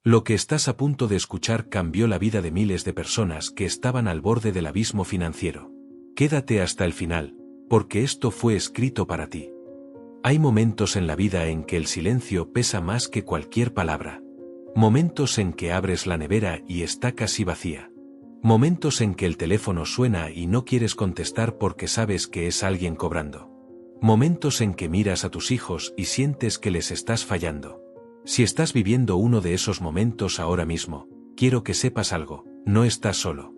Lo que estás a punto de escuchar cambió la vida de miles de personas que estaban al borde del abismo financiero. Quédate hasta el final, porque esto fue escrito para ti. Hay momentos en la vida en que el silencio pesa más que cualquier palabra. Momentos en que abres la nevera y está casi vacía. Momentos en que el teléfono suena y no quieres contestar porque sabes que es alguien cobrando. Momentos en que miras a tus hijos y sientes que les estás fallando. Si estás viviendo uno de esos momentos ahora mismo, quiero que sepas algo, no estás solo.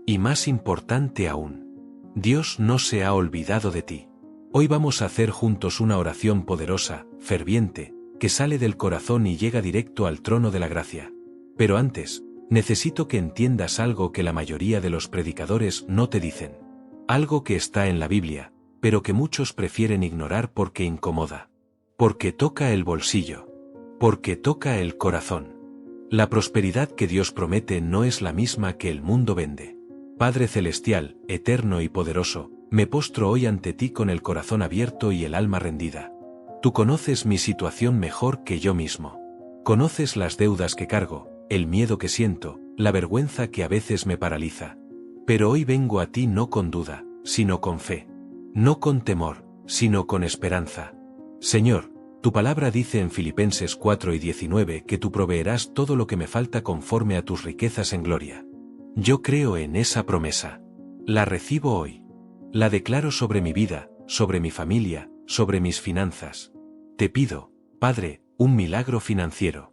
Y más importante aún, Dios no se ha olvidado de ti. Hoy vamos a hacer juntos una oración poderosa, ferviente, que sale del corazón y llega directo al trono de la gracia. Pero antes, necesito que entiendas algo que la mayoría de los predicadores no te dicen. Algo que está en la Biblia, pero que muchos prefieren ignorar porque incomoda. Porque toca el bolsillo. Porque toca el corazón. La prosperidad que Dios promete no es la misma que el mundo vende. Padre celestial, eterno y poderoso, me postro hoy ante ti con el corazón abierto y el alma rendida. Tú conoces mi situación mejor que yo mismo. Conoces las deudas que cargo, el miedo que siento, la vergüenza que a veces me paraliza. Pero hoy vengo a ti no con duda, sino con fe. No con temor, sino con esperanza. Señor, tu palabra dice en Filipenses 4:19 que tú proveerás todo lo que me falta conforme a tus riquezas en gloria. Yo creo en esa promesa. La recibo hoy. La declaro sobre mi vida, sobre mi familia, sobre mis finanzas. Te pido, Padre, un milagro financiero.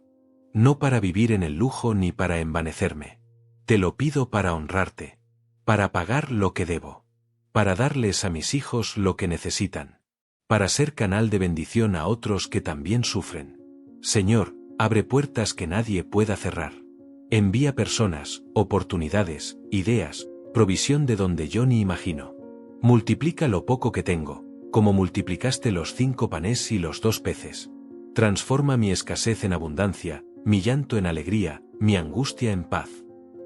No para vivir en el lujo ni para envanecerme. Te lo pido para honrarte. Para pagar lo que debo. Para darles a mis hijos lo que necesitan. Para ser canal de bendición a otros que también sufren. Señor, abre puertas que nadie pueda cerrar. Envía personas, oportunidades, ideas, provisión de donde yo ni imagino. Multiplica lo poco que tengo, como multiplicaste los 5 panes y los 2 peces. Transforma mi escasez en abundancia, mi llanto en alegría, mi angustia en paz.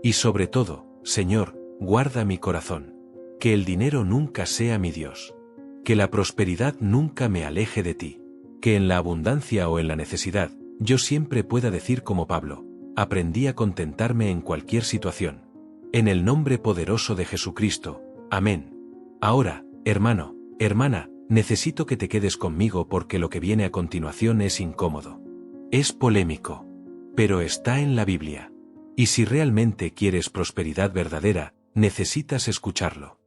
Y sobre todo, Señor, guarda mi corazón. Que el dinero nunca sea mi Dios. Que la prosperidad nunca me aleje de ti. Que en la abundancia o en la necesidad, yo siempre pueda decir como Pablo, aprendí a contentarme en cualquier situación. En el nombre poderoso de Jesucristo. Amén. Ahora, hermano, hermana, necesito que te quedes conmigo porque lo que viene a continuación es incómodo. Es polémico. Pero está en la Biblia. Y si realmente quieres prosperidad verdadera, necesitas escucharlo.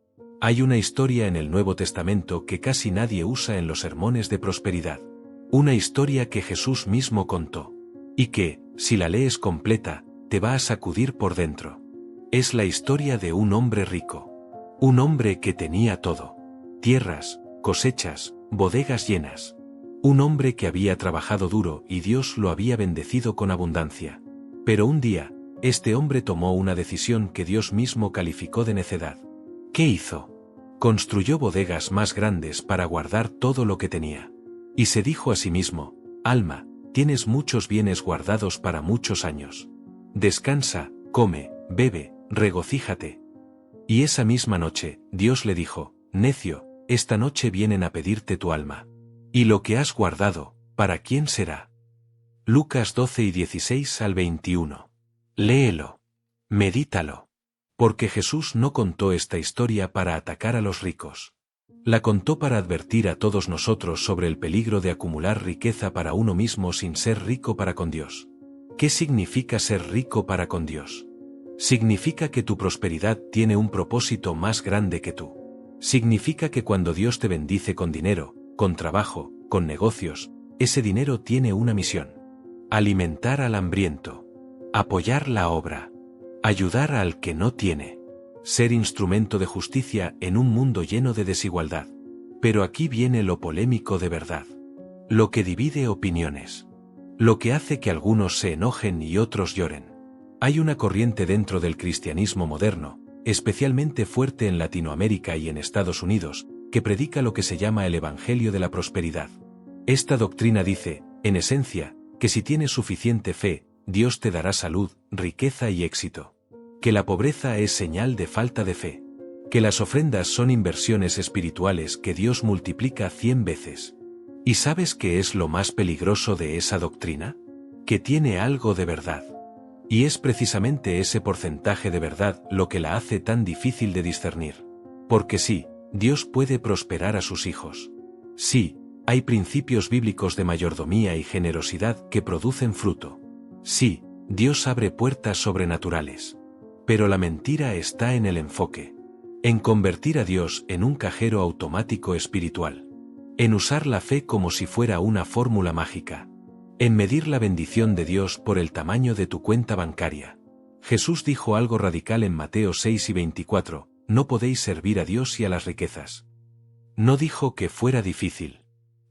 Hay una historia en el Nuevo Testamento que casi nadie usa en los sermones de prosperidad. Una historia que Jesús mismo contó. Y que, si la lees completa, te va a sacudir por dentro. Es la historia de un hombre rico. Un hombre que tenía todo. Tierras, cosechas, bodegas llenas. Un hombre que había trabajado duro y Dios lo había bendecido con abundancia. Pero un día, este hombre tomó una decisión que Dios mismo calificó de necedad. ¿Qué hizo? Construyó bodegas más grandes para guardar todo lo que tenía. Y se dijo a sí mismo, alma, tienes muchos bienes guardados para muchos años. Descansa, come, bebe, regocíjate. Y esa misma noche, Dios le dijo, necio, esta noche vienen a pedirte tu alma. Y lo que has guardado, ¿para quién será? Lucas 12:16 al 21. Léelo. Medítalo. Porque Jesús no contó esta historia para atacar a los ricos. La contó para advertir a todos nosotros sobre el peligro de acumular riqueza para uno mismo sin ser rico para con Dios. ¿Qué significa ser rico para con Dios? Significa que tu prosperidad tiene un propósito más grande que tú. Significa que cuando Dios te bendice con dinero, con trabajo, con negocios, ese dinero tiene una misión. Alimentar al hambriento. Apoyar la obra. Ayudar al que no tiene. Ser instrumento de justicia en un mundo lleno de desigualdad. Pero aquí viene lo polémico de verdad. Lo que divide opiniones. Lo que hace que algunos se enojen y otros lloren. Hay una corriente dentro del cristianismo moderno, especialmente fuerte en Latinoamérica y en Estados Unidos, que predica lo que se llama el Evangelio de la Prosperidad. Esta doctrina dice, en esencia, que si tienes suficiente fe, Dios te dará salud, riqueza y éxito. Que la pobreza es señal de falta de fe. Que las ofrendas son inversiones espirituales que Dios multiplica 100 veces. ¿Y sabes qué es lo más peligroso de esa doctrina? Que tiene algo de verdad. Y es precisamente ese porcentaje de verdad lo que la hace tan difícil de discernir. Porque sí, Dios puede prosperar a sus hijos. Sí, hay principios bíblicos de mayordomía y generosidad que producen fruto. Sí, Dios abre puertas sobrenaturales. Pero la mentira está en el enfoque. En convertir a Dios en un cajero automático espiritual. En usar la fe como si fuera una fórmula mágica. En medir la bendición de Dios por el tamaño de tu cuenta bancaria. Jesús dijo algo radical en Mateo 6:24, no podéis servir a Dios y a las riquezas. No dijo que fuera difícil.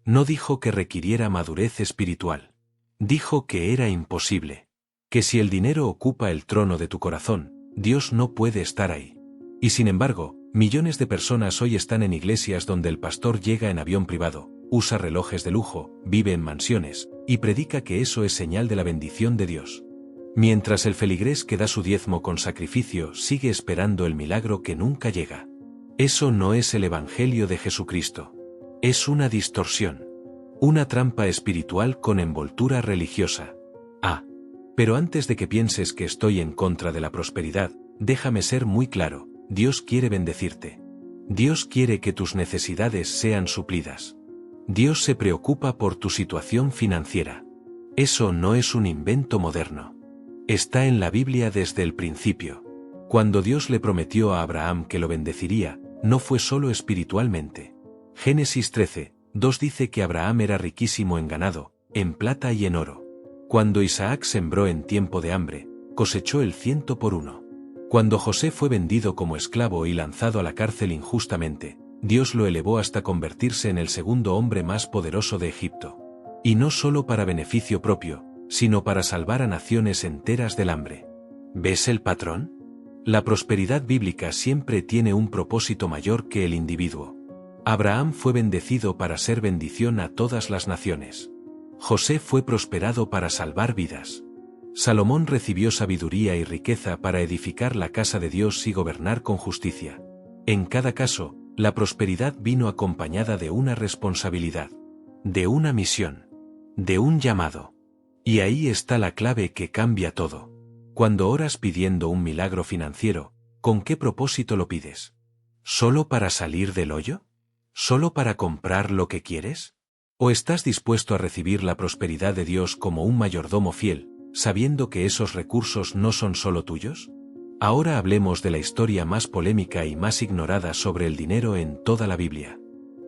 No dijo que requiriera madurez espiritual. Dijo que era imposible. Que si el dinero ocupa el trono de tu corazón, Dios no puede estar ahí. Y sin embargo, millones de personas hoy están en iglesias donde el pastor llega en avión privado, usa relojes de lujo, vive en mansiones, y predica que eso es señal de la bendición de Dios. Mientras el feligrés que da su diezmo con sacrificio sigue esperando el milagro que nunca llega. Eso no es el Evangelio de Jesucristo. Es una distorsión. Una trampa espiritual con envoltura religiosa. Pero antes de que pienses que estoy en contra de la prosperidad, déjame ser muy claro, Dios quiere bendecirte. Dios quiere que tus necesidades sean suplidas. Dios se preocupa por tu situación financiera. Eso no es un invento moderno. Está en la Biblia desde el principio. Cuando Dios le prometió a Abraham que lo bendeciría, no fue solo espiritualmente. Génesis 13:2 dice que Abraham era riquísimo en ganado, en plata y en oro. Cuando Isaac sembró en tiempo de hambre, cosechó el 100 por 1. Cuando José fue vendido como esclavo y lanzado a la cárcel injustamente, Dios lo elevó hasta convertirse en el segundo hombre más poderoso de Egipto. Y no solo para beneficio propio, sino para salvar a naciones enteras del hambre. ¿Ves el patrón? La prosperidad bíblica siempre tiene un propósito mayor que el individuo. Abraham fue bendecido para ser bendición a todas las naciones. José fue prosperado para salvar vidas. Salomón recibió sabiduría y riqueza para edificar la casa de Dios y gobernar con justicia. En cada caso, la prosperidad vino acompañada de una responsabilidad, de una misión, de un llamado. Y ahí está la clave que cambia todo. Cuando oras pidiendo un milagro financiero, ¿con qué propósito lo pides? ¿Solo para salir del hoyo? ¿Solo para comprar lo que quieres? ¿O estás dispuesto a recibir la prosperidad de Dios como un mayordomo fiel, sabiendo que esos recursos no son solo tuyos? Ahora hablemos de la historia más polémica y más ignorada sobre el dinero en toda la Biblia.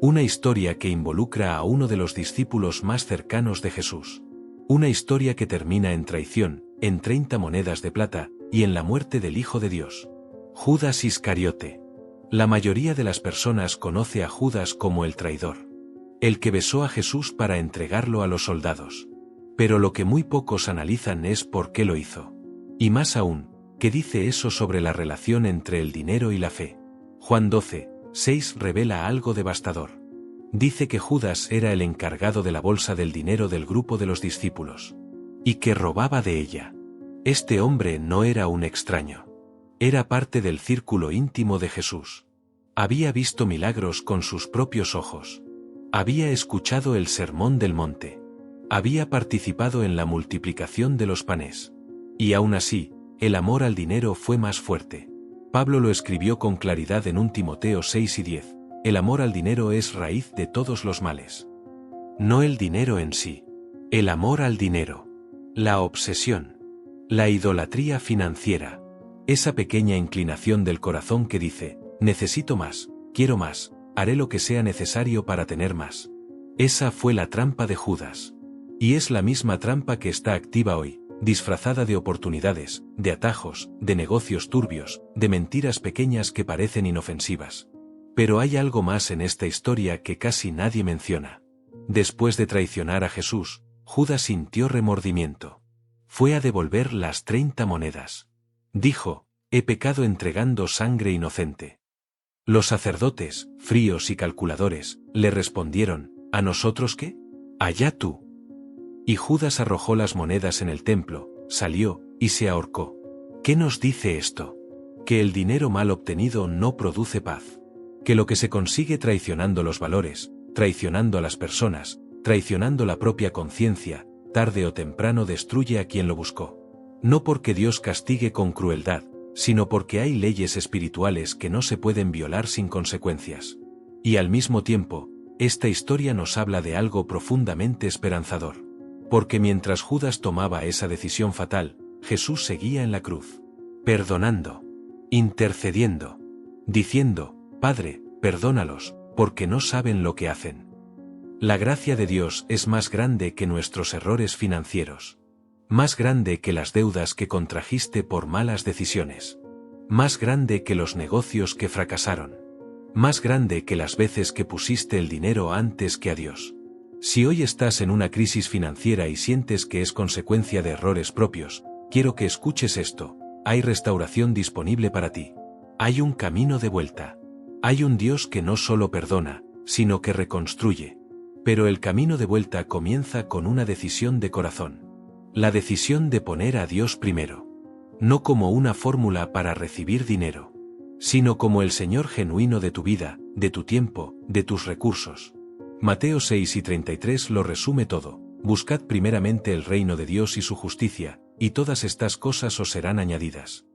Una historia que involucra a uno de los discípulos más cercanos de Jesús. Una historia que termina en traición, en 30 monedas de plata, y en la muerte del Hijo de Dios. Judas Iscariote. La mayoría de las personas conoce a Judas como el traidor. El que besó a Jesús para entregarlo a los soldados. Pero lo que muy pocos analizan es por qué lo hizo. Y más aún, ¿qué dice eso sobre la relación entre el dinero y la fe? Juan 12:6 revela algo devastador. Dice que Judas era el encargado de la bolsa del dinero del grupo de los discípulos. Y que robaba de ella. Este hombre no era un extraño. Era parte del círculo íntimo de Jesús. Había visto milagros con sus propios ojos. Había escuchado el sermón del monte. Había participado en la multiplicación de los panes. Y aún así, el amor al dinero fue más fuerte. Pablo lo escribió con claridad en 1 Timoteo 6:10. El amor al dinero es raíz de todos los males. No el dinero en sí. El amor al dinero. La obsesión. La idolatría financiera. Esa pequeña inclinación del corazón que dice, necesito más, quiero más, haré lo que sea necesario para tener más. Esa fue la trampa de Judas. Y es la misma trampa que está activa hoy, disfrazada de oportunidades, de atajos, de negocios turbios, de mentiras pequeñas que parecen inofensivas. Pero hay algo más en esta historia que casi nadie menciona. Después de traicionar a Jesús, Judas sintió remordimiento. Fue a devolver las 30 monedas. Dijo, he pecado entregando sangre inocente. Los sacerdotes, fríos y calculadores, le respondieron, ¿a nosotros qué? Allá tú. Y Judas arrojó las monedas en el templo, salió, y se ahorcó. ¿Qué nos dice esto? Que el dinero mal obtenido no produce paz. Que lo que se consigue traicionando los valores, traicionando a las personas, traicionando la propia conciencia, tarde o temprano destruye a quien lo buscó. No porque Dios castigue con crueldad, sino porque hay leyes espirituales que no se pueden violar sin consecuencias. Y al mismo tiempo, esta historia nos habla de algo profundamente esperanzador. Porque mientras Judas tomaba esa decisión fatal, Jesús seguía en la cruz, perdonando, intercediendo, diciendo: Padre, perdónalos, porque no saben lo que hacen. La gracia de Dios es más grande que nuestros errores financieros. Más grande que las deudas que contrajiste por malas decisiones. Más grande que los negocios que fracasaron. Más grande que las veces que pusiste el dinero antes que a Dios. Si hoy estás en una crisis financiera y sientes que es consecuencia de errores propios, quiero que escuches esto: hay restauración disponible para ti. Hay un camino de vuelta. Hay un Dios que no solo perdona, sino que reconstruye. Pero el camino de vuelta comienza con una decisión de corazón. La decisión de poner a Dios primero. No como una fórmula para recibir dinero, sino como el Señor genuino de tu vida, de tu tiempo, de tus recursos. Mateo 6:33 lo resume todo: buscad primeramente el reino de Dios y su justicia, y todas estas cosas os serán añadidas.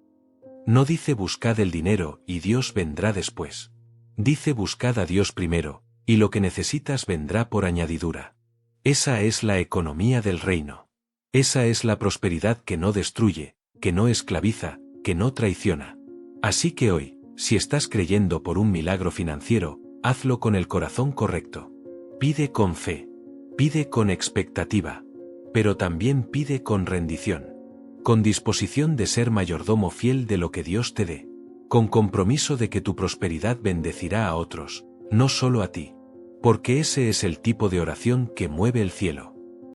No dice buscad el dinero y Dios vendrá después. Dice buscad a Dios primero, y lo que necesitas vendrá por añadidura. Esa es la economía del reino. Esa es la prosperidad que no destruye, que no esclaviza, que no traiciona. Así que hoy, si estás creyendo por un milagro financiero, hazlo con el corazón correcto. Pide con fe. Pide con expectativa. Pero también pide con rendición. Con disposición de ser mayordomo fiel de lo que Dios te dé. Con compromiso de que tu prosperidad bendecirá a otros, no solo a ti. Porque ese es el tipo de oración que mueve el cielo.